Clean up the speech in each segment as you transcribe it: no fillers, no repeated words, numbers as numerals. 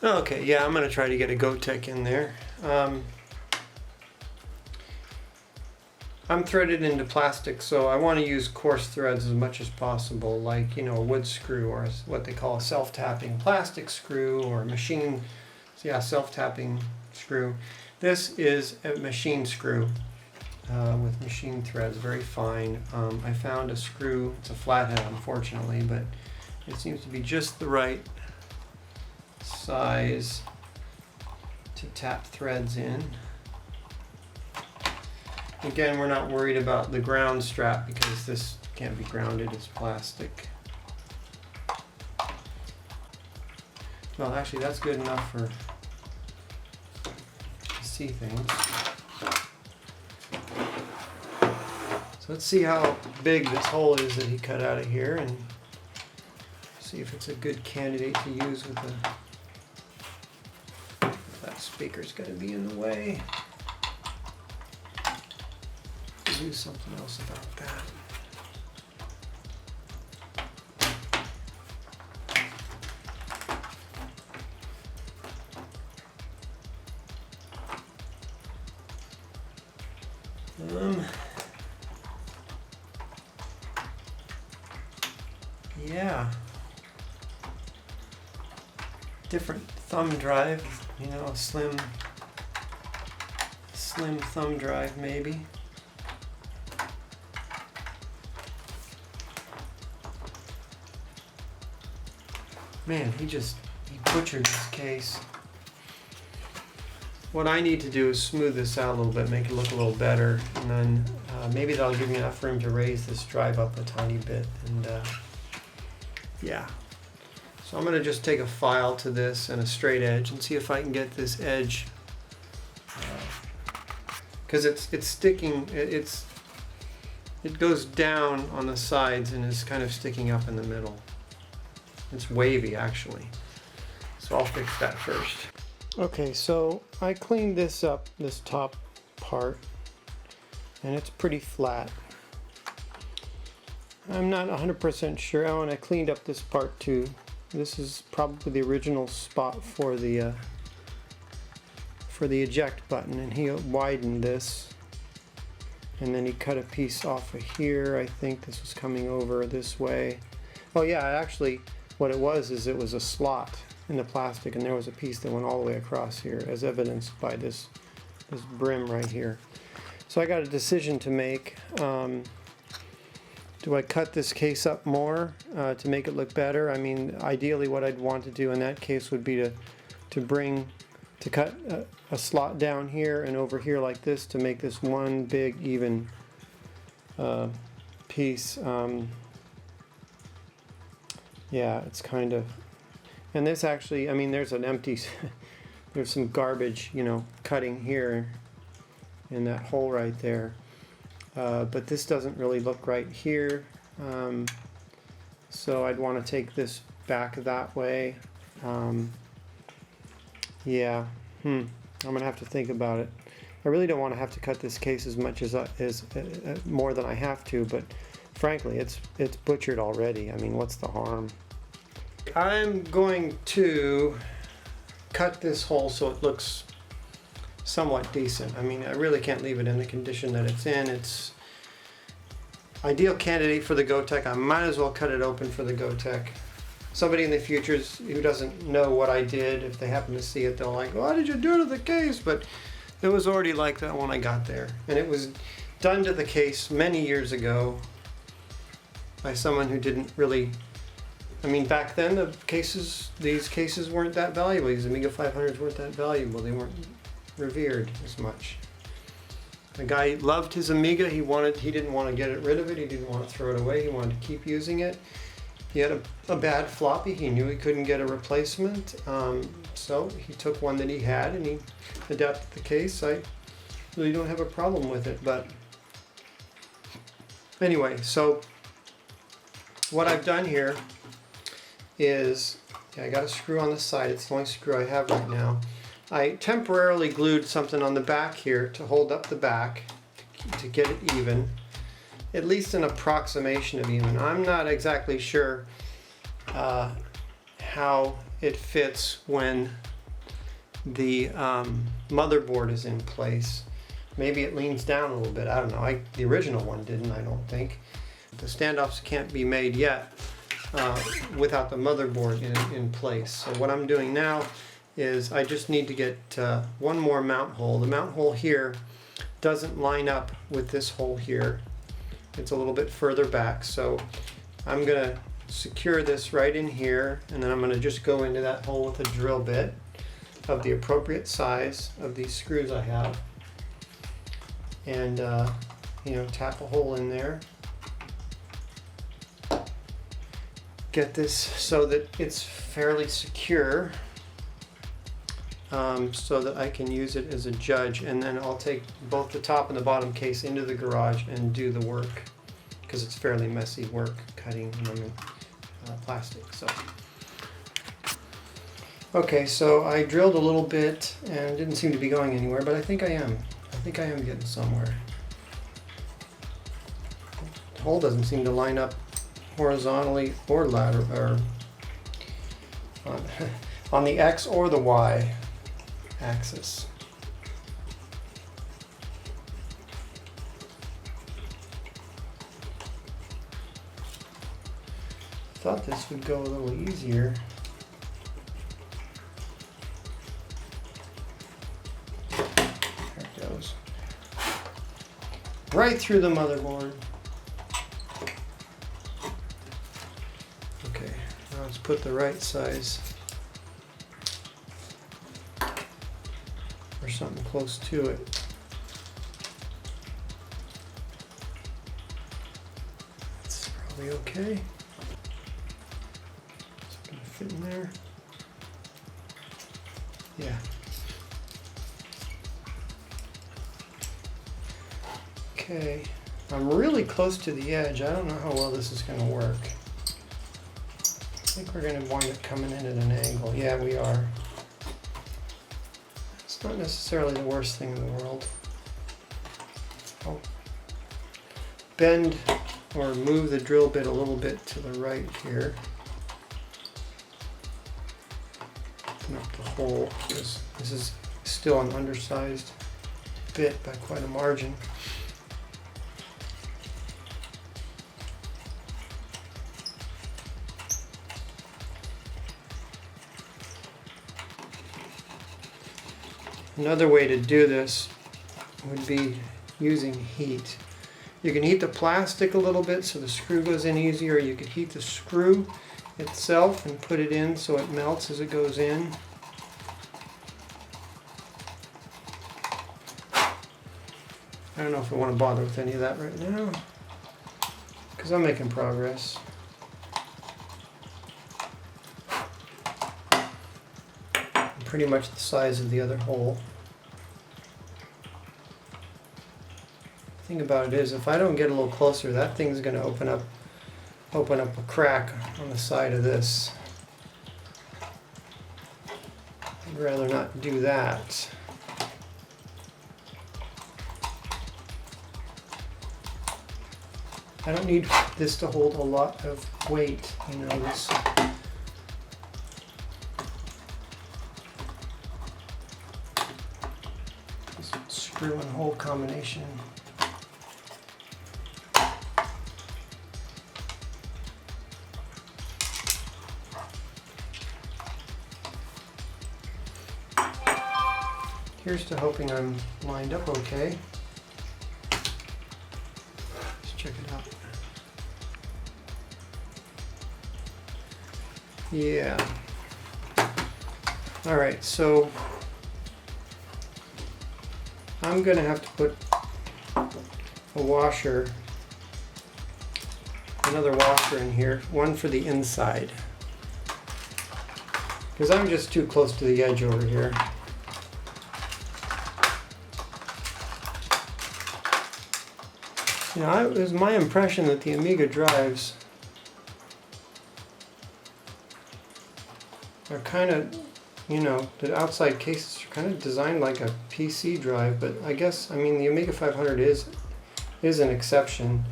Okay, yeah, I'm going to try to get a Gotek in there. I'm threaded into plastic, so I want to use coarse threads as much as possible, like, you know, a wood screw, or what they call a self-tapping plastic screw, or self-tapping screw. This is a machine screw with machine threads, very fine. I found a screw, it's a flathead unfortunately, but it seems to be just the right size to tap threads in. Again, we're not worried about the ground strap because this can't be grounded, it's plastic. Well, actually that's good enough for to see things. So let's see how big this hole is that he cut out of here and see if it's a good candidate to use with the... That speaker's going to be in the way. Do something else about that. Yeah. Different thumb drive, you know, a slim thumb drive maybe. Man, he butchered this case. What I need to do is smooth this out a little bit, make it look a little better, and then maybe that'll give me enough room to raise this drive up a tiny bit. And yeah, so I'm going to just take a file to this and a straight edge and see if I can get this edge, because it's sticking. It goes down on the sides and is kind of sticking up in the middle. It's wavy actually, so I'll fix that first. Okay, so I cleaned this up, this top part, and it's pretty flat. I'm not 100% sure. Oh, and I cleaned up this part too. This is probably the original spot for the eject button, and he widened this, and then he cut a piece off of here. I think this was coming over this way. Oh yeah, actually what it was is it was a slot in the plastic, and there was a piece that went all the way across here, as evidenced by this brim right here. So I got a decision to make. Do I cut this case up more to make it look better? I mean, ideally what I'd want to do in that case would be to cut a slot down here and over here like this to make this one big even piece. Yeah, it's kind of, and this actually, I mean, there's an empty, there's some garbage, you know, cutting here in that hole right there. But this doesn't really look right here. So I'd want to take this back that way. Yeah, I'm gonna have to think about it. I really don't want to have to cut this case as much as more than I have to, but frankly, it's butchered already. I mean, what's the harm? I'm going to cut this hole so it looks somewhat decent. I mean, I really can't leave it in the condition that it's in. It's ideal candidate for the Gotek. I might as well cut it open for the Gotek. Somebody in the future who doesn't know what I did, if they happen to see it, they'll like, what did you do to the case? But it was already like that when I got there. And it was done to the case many years ago by someone who didn't really, I mean, back then these cases weren't that valuable. These Amiga 500s weren't that valuable. They weren't revered as much. The guy loved his Amiga. He didn't want to get rid of it. He didn't want to throw it away. He wanted to keep using it. He had a bad floppy. He knew he couldn't get a replacement. So he took one that he had and he adapted the case. I really don't have a problem with it. But anyway, so what I've done here is, I got a screw on the side. It's the only screw I have right now. I temporarily glued something on the back here to hold up the back to get it even, at least an approximation of even. I'm not exactly sure how it fits when the motherboard is in place. Maybe it leans down a little bit. I don't know. The original one didn't, I don't think. The standoffs can't be made yet without the motherboard in place. So what I'm doing now is I just need to get one more mount hole. The mount hole here doesn't line up with this hole here. It's a little bit further back. So I'm going to secure this right in here, and then I'm going to just go into that hole with a drill bit of the appropriate size of these screws I have, and you know, tap a hole in there. Get this so that it's fairly secure, so that I can use it as a judge, and then I'll take both the top and the bottom case into the garage and do the work, because it's fairly messy work cutting plastic. So okay, so I drilled a little bit and didn't seem to be going anywhere, but I think I am getting somewhere. The hole doesn't seem to line up horizontally or lateral, or on the X or the Y axis. Thought this would go a little easier. There it goes. Right through the motherboard. Okay, now let's put the right size, or something close to it. That's probably okay. It's gonna fit in there. Yeah. Okay, I'm really close to the edge. I don't know how well this is going to work. I think we're going to wind up coming in at an angle. Yeah, we are. It's not necessarily the worst thing in the world. I'll bend or move the drill bit a little bit to the right here. Open up the hole, because this is still an undersized bit by quite a margin. Another way to do this would be using heat. You can heat the plastic a little bit so the screw goes in easier, or you could heat the screw itself and put it in so it melts as it goes in. I don't know if I want to bother with any of that right now, because I'm making progress. Pretty much the size of the other hole. The thing about it is, if I don't get a little closer, that thing's going to open up a crack on the side of this. I'd rather not do that. I don't need this to hold a lot of weight, you know, this. Screw and hole combination. Here's to hoping I'm lined up okay. Let's check it out. Yeah. All right, so I'm going to have to put a washer, another washer in here, one for the inside, because I'm just too close to the edge over here. You know, it was my impression that the Amiga drives are kind of, you know, the outside cases are kind of designed like a PC drive, but I guess, I mean, the Amiga 500 is an exception.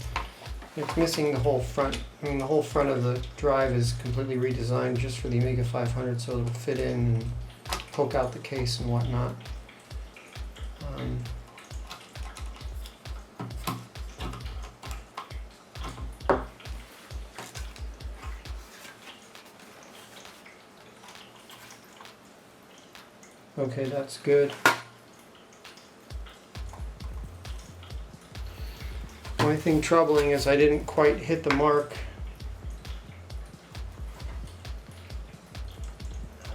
It's missing the whole front. I mean, the whole front of the drive is completely redesigned just for the Amiga 500, so it'll fit in and poke out the case and whatnot. Okay, that's good. Only thing troubling is I didn't quite hit the mark.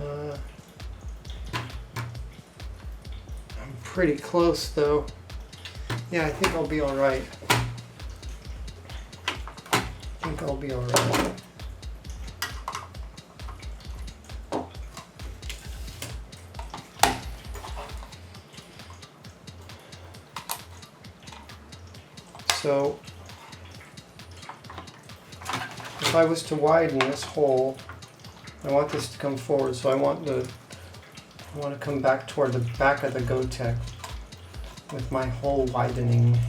I'm pretty close though. Yeah, I think I'll be all right. I think I'll be all right. So if I was to widen this hole, I want this to come forward, so I want to come back toward the back of the Gotek with my hole widening.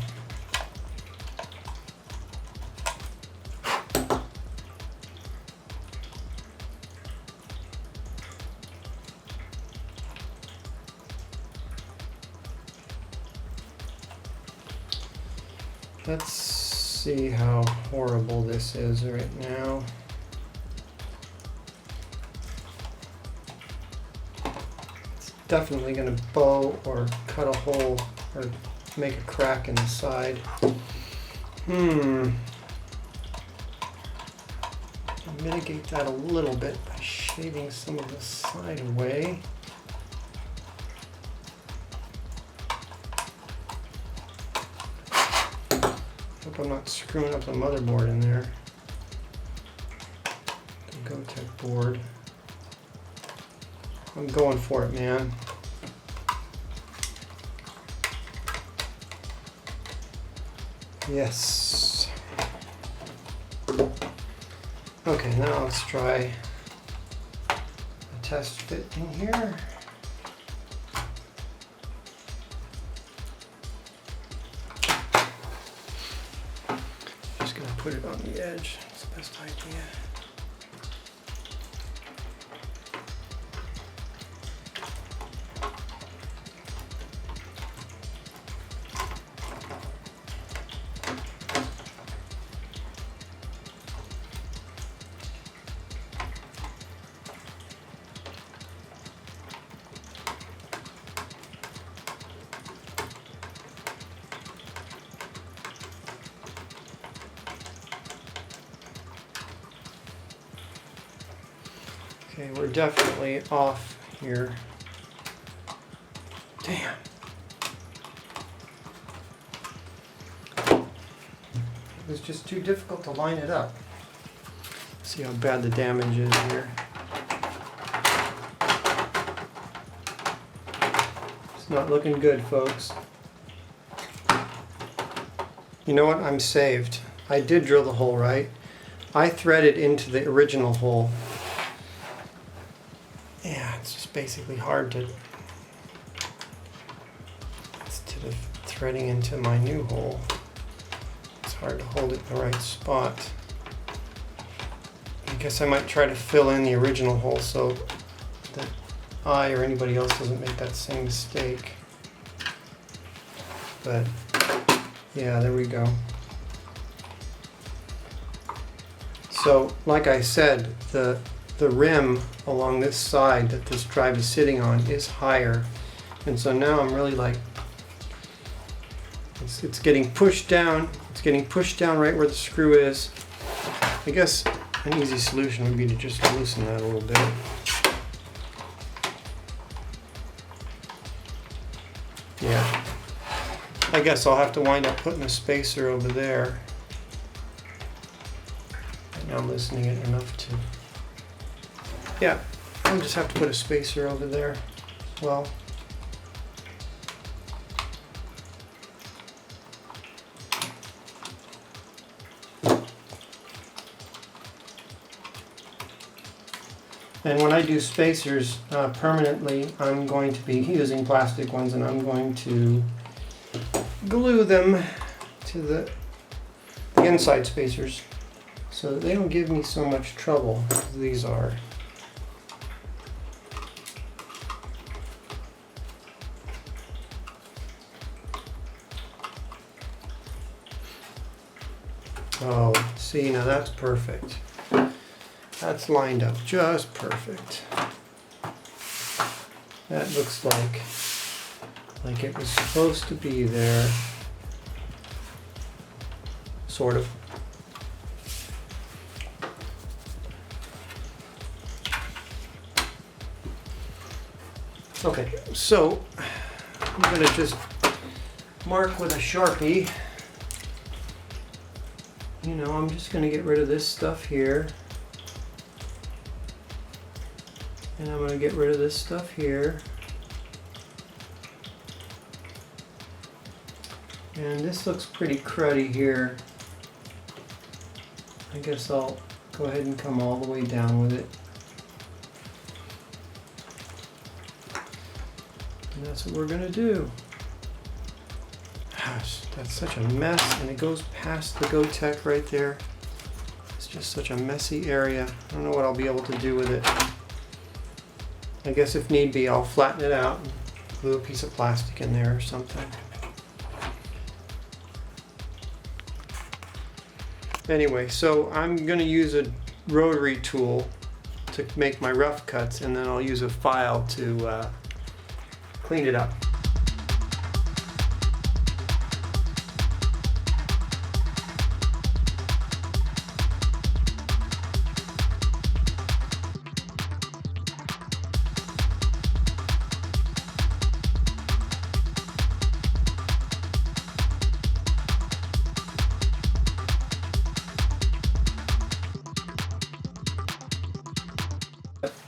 Let's see how horrible this is right now. It's definitely going to bow or cut a hole or make a crack in the side. I'll mitigate that a little bit by shaving some of the side away. Hope I'm not screwing up the motherboard in there. The Gotek board. I'm going for it, man. Yes. Okay, now let's try a test fit in here. Put it on the edge. It's the best idea. Okay, we're definitely off here. Damn. It was just too difficult to line it up. See how bad the damage is here. It's not looking good, folks. You know what? I'm saved. I did drill the hole right. I threaded into the original hole. Yeah, it's just basically hard to instead of threading into my new hole. It's hard to hold it in the right spot. I guess I might try to fill in the original hole so that I or anybody else doesn't make that same mistake. But yeah, there we go. So, like I said, the rim along this side that this drive is sitting on is higher, and so now I'm really like it's getting pushed down. It's getting pushed down right where the screw is. I guess an easy solution would be to just loosen that a little bit. Yeah, I guess I'll have to wind up putting a spacer over there. Right now I'm loosening it enough to. Yeah, I'll just have to put a spacer over there. Well, and when I do spacers permanently, I'm going to be using plastic ones, and I'm going to glue them to the inside spacers so that they don't give me so much trouble as these are. Oh, see, now that's perfect. That's lined up just perfect. That looks like it was supposed to be there. Sort of. Okay, so I'm going to just mark with a Sharpie. You know, I'm just going to get rid of this stuff here. And I'm going to get rid of this stuff here. And this looks pretty cruddy here. I guess I'll go ahead and come all the way down with it. And that's what we're going to do. Gosh, that's such a mess, and it goes past the Gotek right there. It's just such a messy area. I don't know what I'll be able to do with it. I guess if need be, I'll flatten it out and glue a piece of plastic in there or something. Anyway, so I'm going to use a rotary tool to make my rough cuts, and then I'll use a file to clean it up.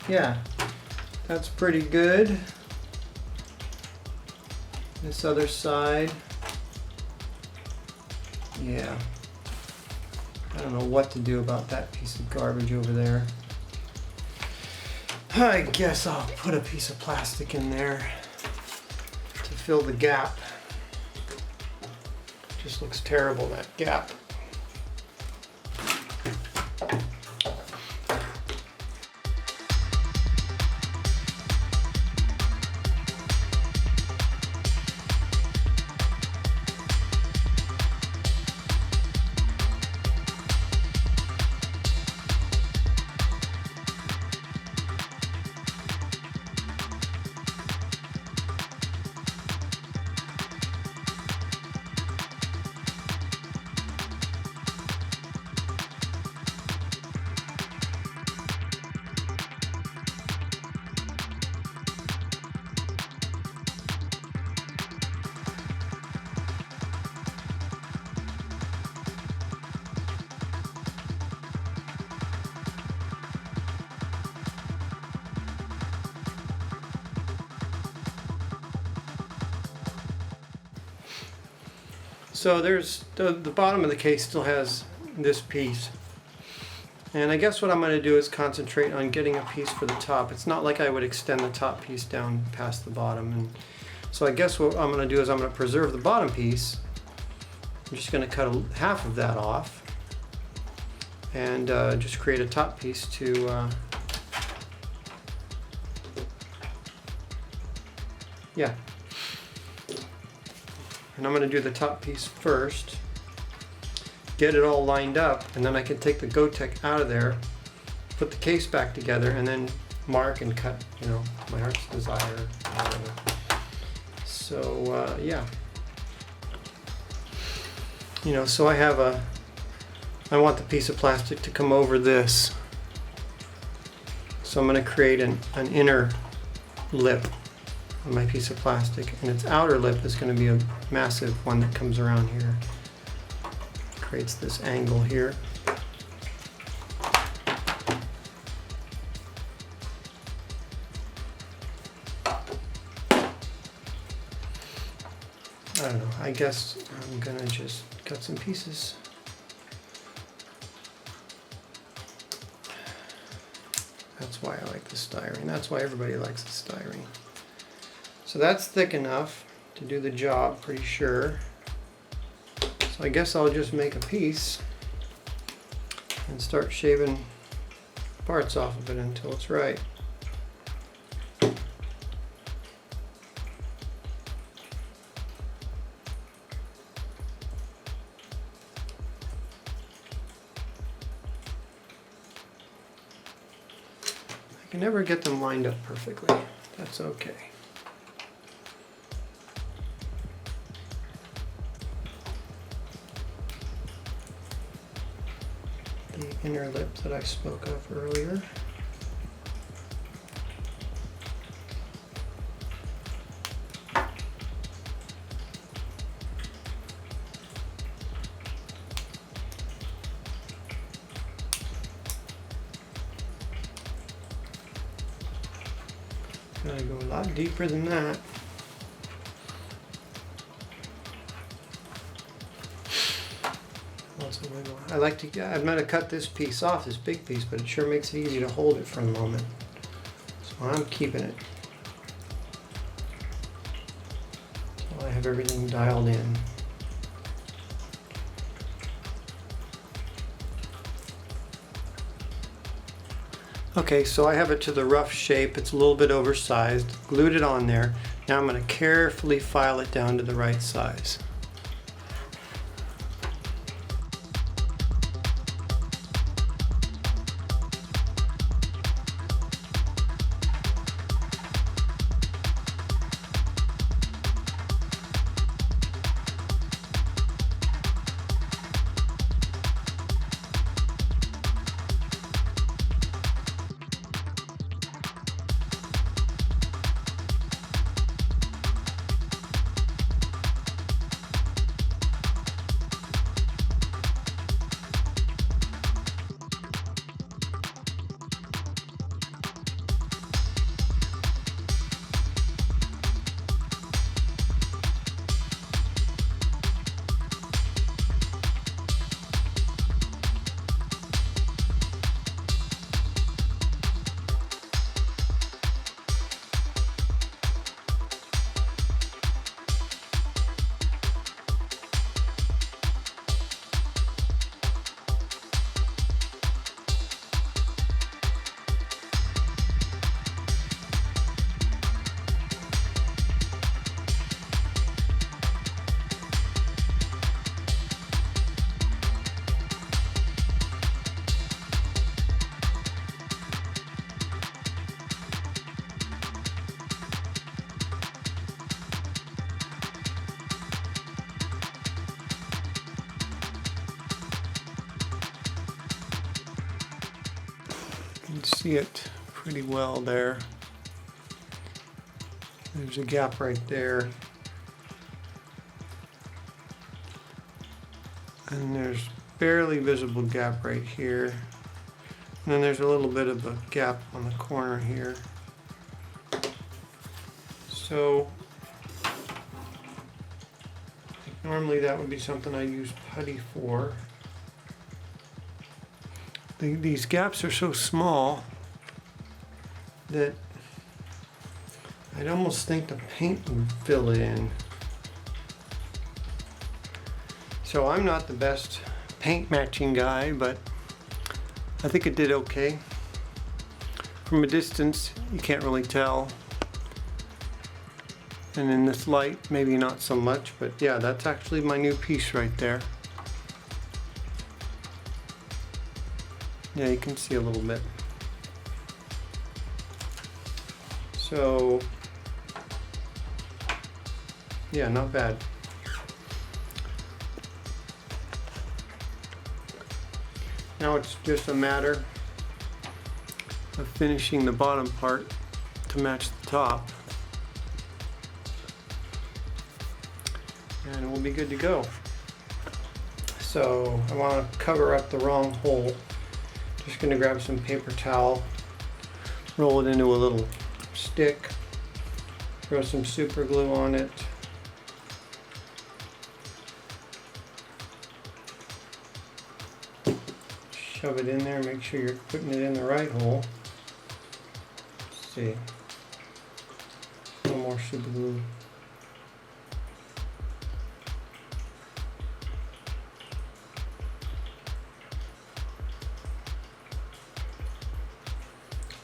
Yeah, that's pretty good. This other side, yeah. I don't know what to do about that piece of garbage over there. I guess I'll put a piece of plastic in there to fill the gap. Just looks terrible, that gap. So there's the bottom of the case still has this piece. And I guess what I'm going to do is concentrate on getting a piece for the top. It's not like I would extend the top piece down past the bottom. And so I guess what I'm going to do is I'm going to preserve the bottom piece. I'm just going to cut half of that off and just create a top piece to yeah. And I'm going to do the top piece first, get it all lined up, and then I can take the Gotek out of there, put the case back together, and then mark and cut, you know, my heart's desire. Whatever. So yeah, you know, so I want the piece of plastic to come over this. So I'm going to create an inner lip on my piece of plastic, and its outer lip is going to be a massive one that comes around here. Creates this angle here. I don't know, I guess I'm gonna just cut some pieces. That's why I like the styrene. That's why everybody likes the styrene. So that's thick enough to do the job, pretty sure. So I guess I'll just make a piece and start shaving parts off of it until it's right. I can never get them lined up perfectly. That's okay. The inner lip that I spoke of earlier. Gotta go a lot deeper than that. Lots of wiggle. I like to. I'm gonna cut this piece off, this big piece, but it sure makes it easy to hold it for a moment. So I'm keeping it. So I have everything dialed in. Okay, so I have it to the rough shape. It's a little bit oversized. Glued it on there. Now I'm going to carefully file it down to the right size. You can see it pretty well there. There's a gap right there. And there's barely visible gap right here. And then there's a little bit of a gap on the corner here. So normally that would be something I use putty for. These gaps are so small that I'd almost think the paint would fill it in. So I'm not the best paint matching guy, but I think it did okay. From a distance, you can't really tell. And in this light, maybe not so much, but yeah, that's actually my new piece right there. Yeah, you can see a little bit. So, yeah, not bad. Now it's just a matter of finishing the bottom part to match the top. And we'll be good to go. So I want to cover up the wrong hole. Just going to grab some paper towel, roll it into a little stick, throw some super glue on it. Shove it in there, make sure you're putting it in the right hole. Let's see. A little more super glue.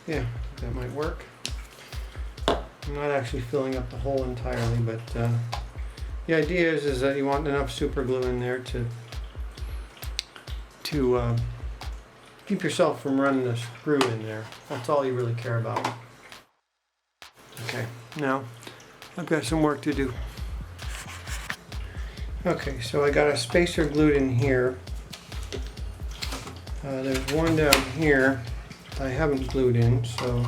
Yeah, that might work. I'm not actually filling up the hole entirely, but the idea is that you want enough super glue in there to Keep yourself from running a screw in there. That's all you really care about. Okay, now I've got some work to do. Okay, so I got a spacer glued in here. There's one down here I haven't glued in, so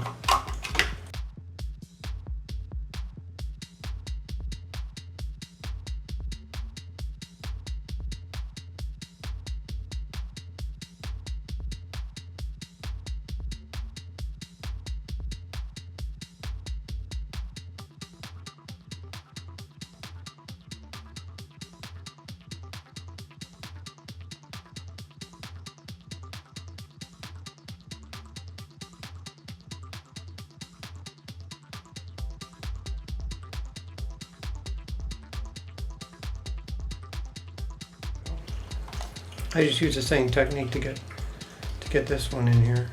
I just use the same technique to get this one in here.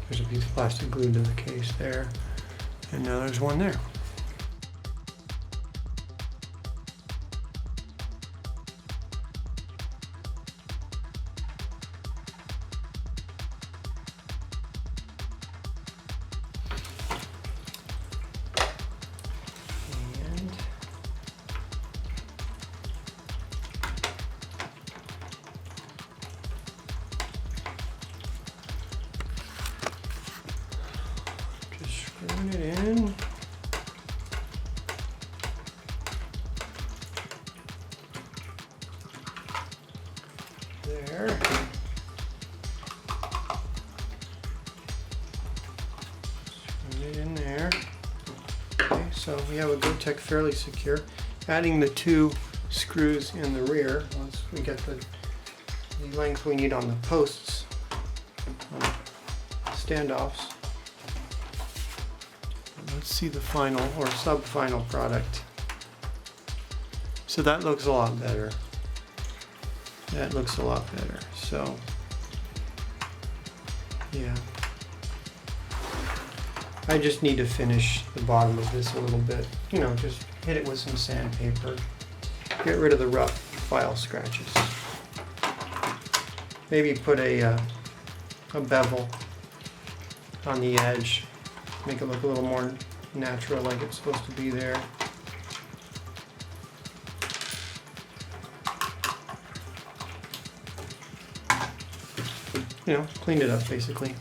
There's a piece of plastic glued to the case there, and now there's one there. Screwing it in. There. Screwing it in there. Okay, so we have a Gotek fairly secure. Adding the 2 screws in the rear once we get the length we need on the posts, standoffs. Let's see the final or sub-final product. So that looks a lot better. That looks a lot better. So, yeah. I just need to finish the bottom of this a little bit. You know, just hit it with some sandpaper. Get rid of the rough file scratches. Maybe put a bevel on the edge. Make it look a little more natural, like it's supposed to be there. You know, cleaned it up basically.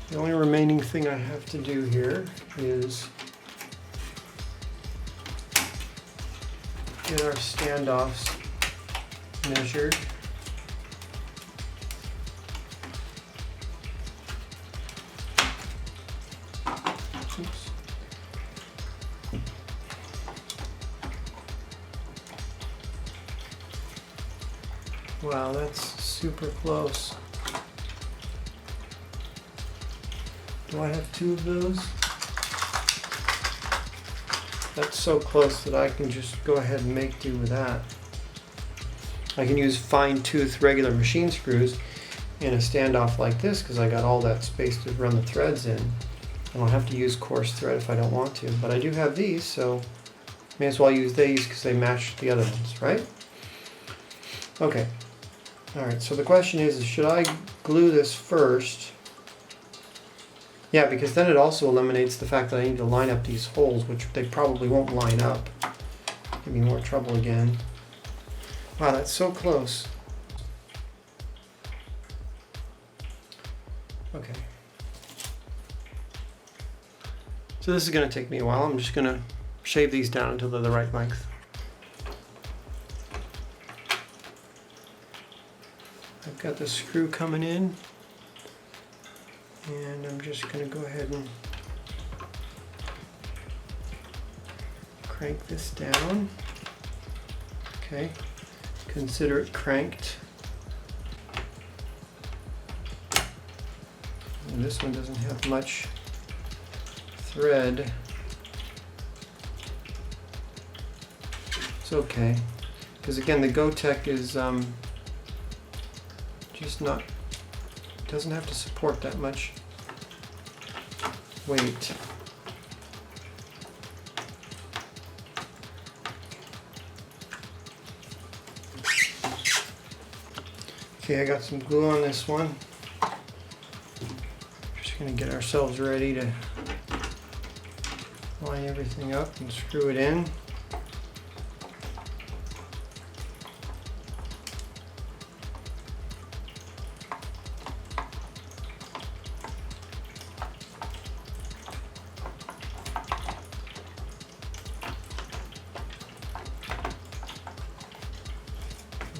The only remaining thing I have to do here is get our standoffs measured. Oops. Wow, that's super close. Do I have 2 of those? That's so close that I can just go ahead and make do with that. I can use fine-tooth regular machine screws in a standoff like this because I got all that space to run the threads in. I don't have to use coarse thread if I don't want to, but I do have these, so may as well use these because they match the other ones, right? Okay. Alright, so the question is, should I glue this first? Yeah, because then it also eliminates the fact that I need to line up these holes, which they probably won't line up. Give me more trouble again. Wow, that's so close. Okay. So this is going to take me a while. I'm just going to shave these down until they're the right length. I've got the screw coming in, and I'm just going to go ahead and crank this down. Okay, consider it cranked. And this one doesn't have much thread. It's okay, because again the Gotek is just not, doesn't have to support that much weight. Okay, I got some glue on this one. Just going to get ourselves ready to line everything up and screw it in.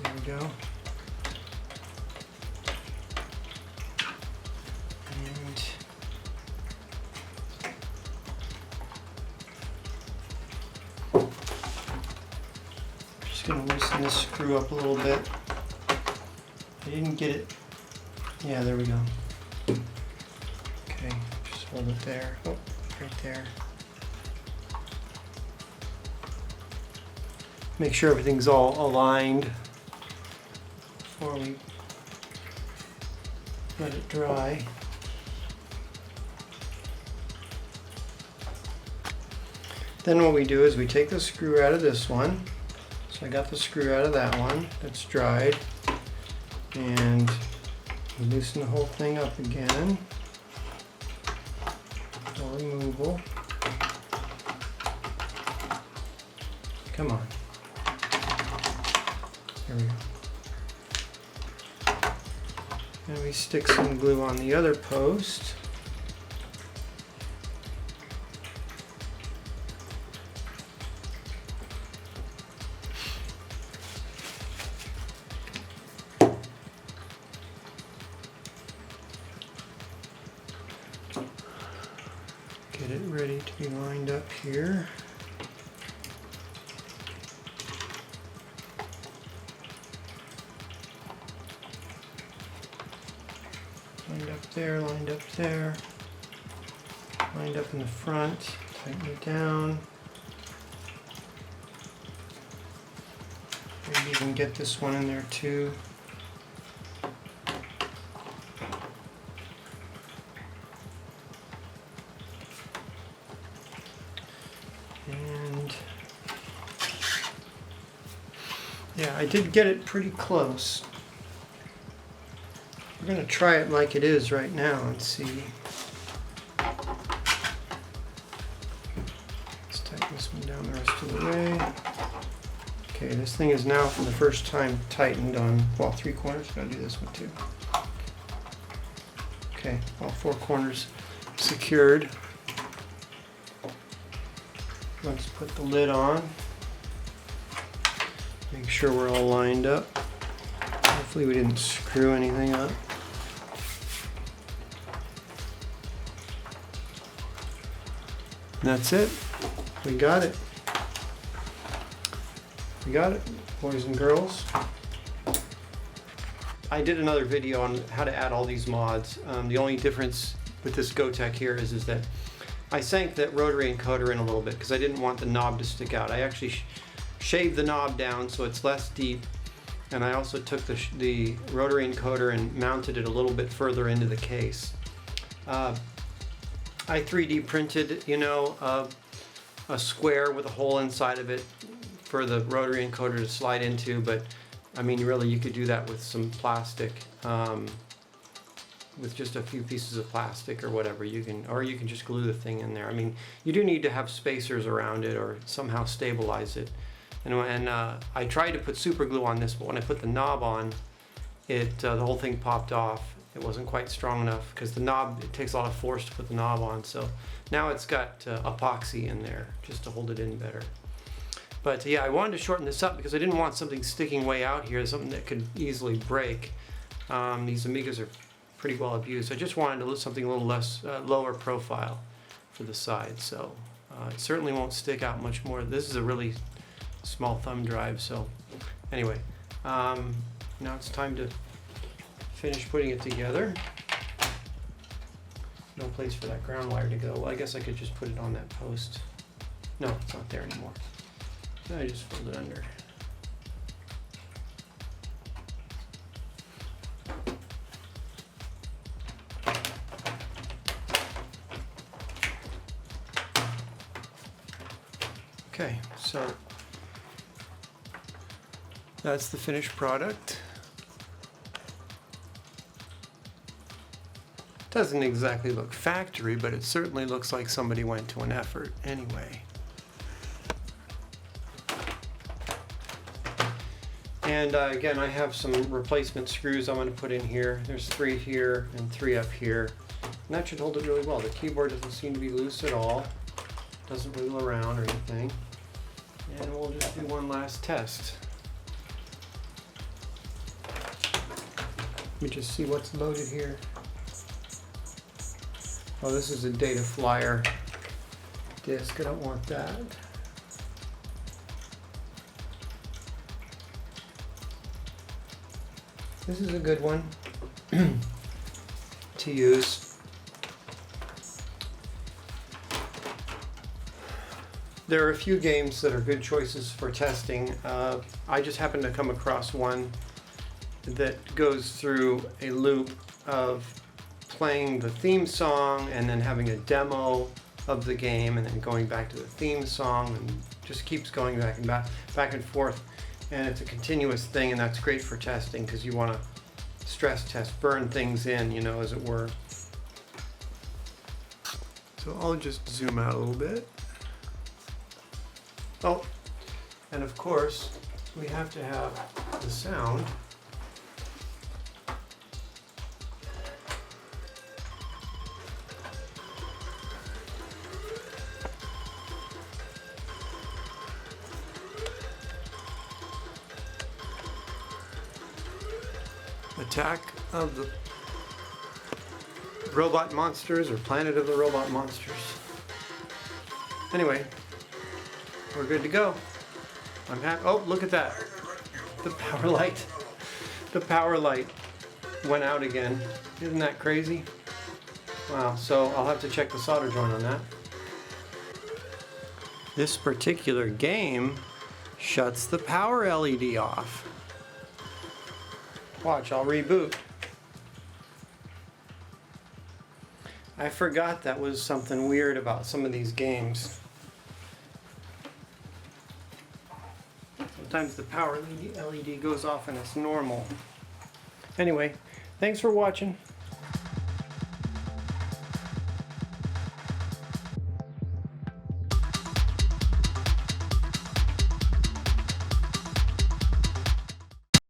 There we go. Going to loosen this screw up a little bit. I didn't get it. Yeah, there we go. Okay, just hold it there. Oh, right there. Make sure everything's all aligned before we let it dry. Then what we do is we take the screw out of this one. So I got the screw out of that one that's dried, and loosen the whole thing up again. No removal. Come on. There we go. And we stick some glue on the other post. Get it ready to be lined up here. Lined up there, lined up there. Lined up in the front, tighten it down. Maybe even get this one in there too. And yeah, I did get it pretty close. We're going to try it like it is right now and see. Let's tighten this one down the rest of the way. Okay, this thing is now for the first time tightened on, well, 3 corners. Gotta do this one too. Okay, all 4 corners secured. Let's put the lid on. Make sure we're all lined up. Hopefully we didn't screw anything up. And that's it. We got it. We got it, boys and girls. I did another video on how to add all these mods. The only difference with this Gotek here is that I sank that rotary encoder in a little bit because I didn't want the knob to stick out. I actually shaved the knob down so it's less deep, and I also took the rotary encoder and mounted it a little bit further into the case. I 3D printed, you know, a square with a hole inside of it for the rotary encoder to slide into, but I mean really you could do that with some plastic, with just a few pieces of plastic or whatever. You can just glue the thing in there. I mean, you do need to have spacers around it or somehow stabilize it. And I tried to put super glue on this, but when I put the knob on, the whole thing popped off. It wasn't quite strong enough because the knob, it takes a lot of force to put the knob on. So now it's got epoxy in there just to hold it in better. But yeah, I wanted to shorten this up because I didn't want something sticking way out here, something that could easily break. These Amigas are pretty well abused. I just wanted to look something a little less lower profile for the side, so it certainly won't stick out much more. This is a really small thumb drive, so anyway, now it's time to finish putting it together. No place for that ground wire to go. Well, I guess I could just put it on that post. No, it's not there anymore. I just fold it under. Okay, so that's the finished product. Doesn't exactly look factory, but it certainly looks like somebody went to an effort anyway. And again, I have some replacement screws I'm going to put in here. There's 3 here and 3 up here. And that should hold it really well. The keyboard doesn't seem to be loose at all. Doesn't wiggle around or anything. And we'll just do one last test. Let me just see what's loaded here. Oh, this is a data flyer disk. I don't want that. This is a good one to use. There are a few games that are good choices for testing. I just happened to come across one that goes through a loop of playing the theme song and then having a demo of the game and then going back to the theme song and just keeps going back and forth. And it's a continuous thing, and that's great for testing because you want to stress test, burn things in, you know, as it were. So I'll just zoom out a little bit. Oh, and of course, we have to have the sound. Attack of the Robot Monsters, or Planet of the Robot Monsters. Anyway, we're good to go. I'm happy. Oh, look at that. The power light. The power light went out again. Isn't that crazy? Wow, so I'll have to check the solder joint on that. This particular game shuts the power LED off. Watch, I'll reboot. I forgot that was something weird about some of these games. Sometimes the power LED goes off and it's normal. Anyway, thanks for watching.